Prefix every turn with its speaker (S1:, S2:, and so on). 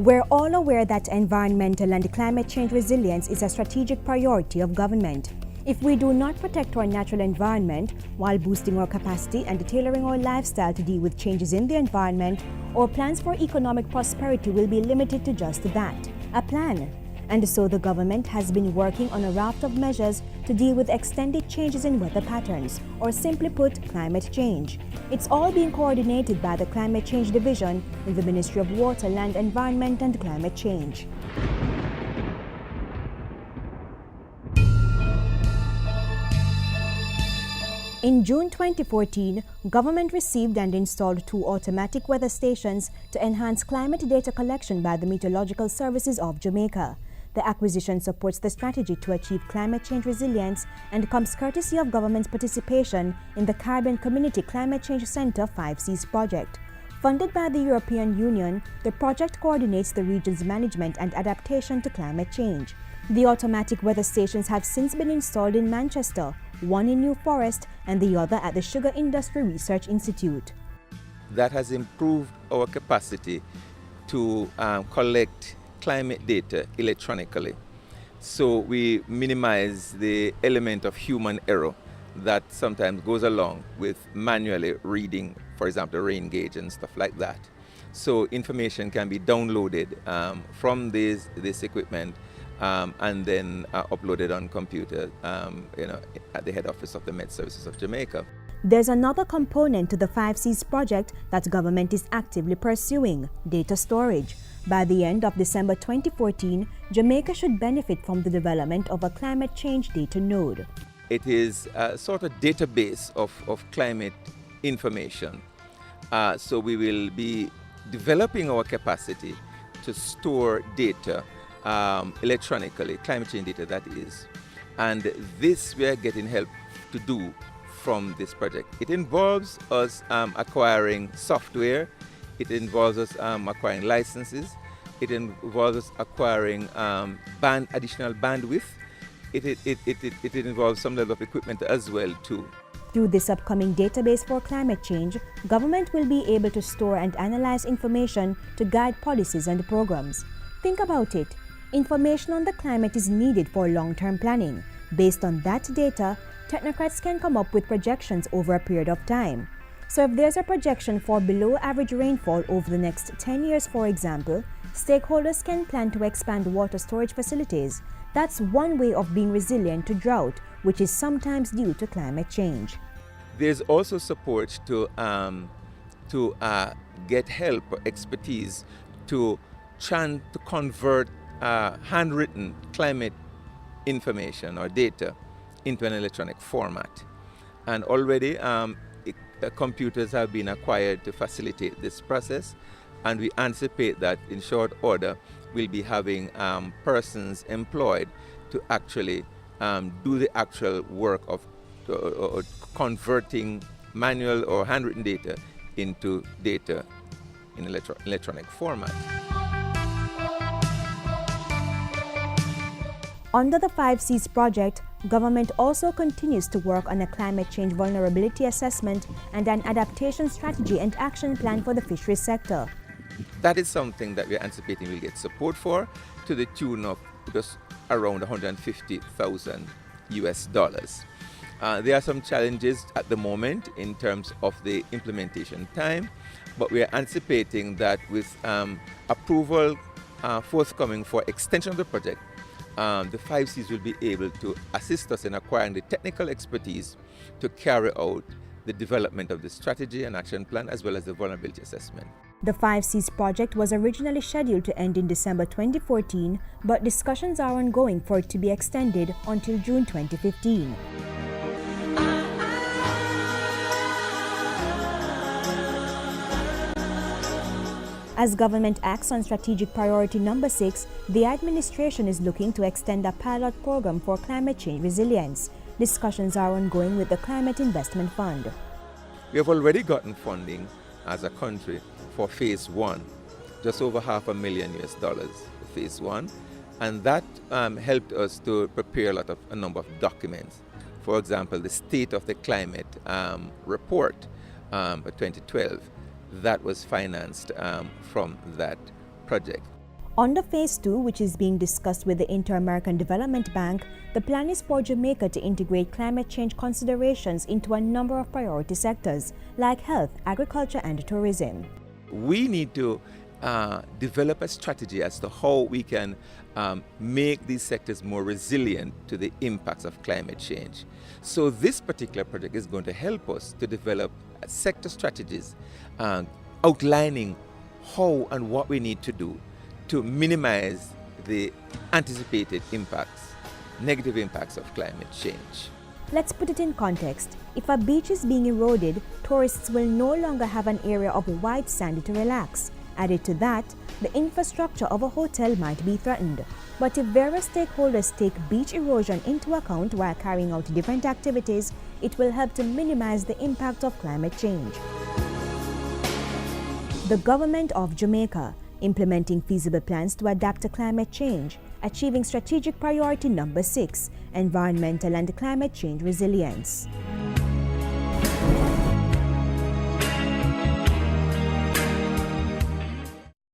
S1: We're all aware that environmental and climate change resilience is a strategic priority of government. If we do not protect our natural environment while boosting our capacity and tailoring our lifestyle to deal with changes in the environment, our plans for economic prosperity will be limited to just that, a plan. And so the government has been working on a raft of measures to deal with extended changes in weather patterns, or simply put, climate change. It's all being coordinated by the Climate Change Division in the Ministry of Water, Land, Environment and Climate Change. In June 2014, government received and installed 2 automatic weather stations to enhance climate data collection by the Meteorological Services of Jamaica. The acquisition supports the strategy to achieve climate change resilience and comes courtesy of government's participation in the Caribbean Community Climate Change Center 5Cs project. Funded by the European Union, the project coordinates the region's management and adaptation to climate change. The automatic weather stations have since been installed in Manchester, one in New Forest and the other at the Sugar Industry Research Institute.
S2: That has improved our capacity to collect climate data electronically. So we minimize the element of human error that sometimes goes along with manually reading, for example, rain gauge and stuff like that. So information can be downloaded from this equipment and then uploaded on computer at the head office of the Met Services of Jamaica.
S1: There's another component to the 5Cs project that government is actively pursuing: data storage. By the end of December 2014, Jamaica should benefit from the development of a climate change data node.
S2: It is a sort of database of climate information. So we will be developing our capacity to store data electronically, climate change data that is. And this we are getting help to do from this project. It involves us acquiring software. It involves us acquiring licenses. It involves us acquiring additional bandwidth. It involves some level of equipment as well too.
S1: Through this upcoming database for climate change, government will be able to store and analyze information to guide policies and programs. Think about it. Information on the climate is needed for long-term planning. Based on that data, technocrats can come up with projections over a period of time. So if there's a projection for below average rainfall over the next 10 years, for example, stakeholders can plan to expand water storage facilities. That's one way of being resilient to drought, which is sometimes due to climate change.
S2: There's also support to get help or expertise to convert handwritten climate information or data into an electronic format. And already computers have been acquired to facilitate this process, and we anticipate that in short order we'll be having persons employed to actually do the actual work of converting manual or handwritten data into data in electronic format.
S1: Under the 5Cs project, government also continues to work on a climate change vulnerability assessment and an adaptation strategy and action plan for the fisheries sector.
S2: That is something that we're anticipating we'll get support for to the tune of just around $150,000 US. There are some challenges at the moment in terms of the implementation time, but we are anticipating that with approval forthcoming for extension of the project, the 5Cs will be able to assist us in acquiring the technical expertise to carry out the development of the strategy and action plan as well as the vulnerability assessment.
S1: The 5Cs project was originally scheduled to end in December 2014, but discussions are ongoing for it to be extended until June 2015. As government acts on strategic priority number 6, the administration is looking to extend a pilot program for climate change resilience. Discussions are ongoing with the Climate Investment Fund.
S2: We have already gotten funding as a country for phase 1, just over $500,000 US for phase 1, and that helped us to prepare a number of documents. For example, the State of the Climate report for 2012. That was financed from that project.
S1: Under Phase 2, which is being discussed with the Inter-American Development Bank, the plan is for Jamaica to integrate climate change considerations into a number of priority sectors like health, agriculture, and tourism.
S2: We need to develop a strategy as to how we can make these sectors more resilient to the impacts of climate change. So this particular project is going to help us to develop sector strategies outlining how and what we need to do to minimize the anticipated impacts, negative impacts of climate change.
S1: Let's put it in context. If a beach is being eroded, tourists will no longer have an area of white sand to relax. Added to that, the infrastructure of a hotel might be threatened. But if various stakeholders take beach erosion into account while carrying out different activities, it will help to minimize the impact of climate change. The government of Jamaica, implementing feasible plans to adapt to climate change, achieving strategic priority number 6, environmental and climate change resilience.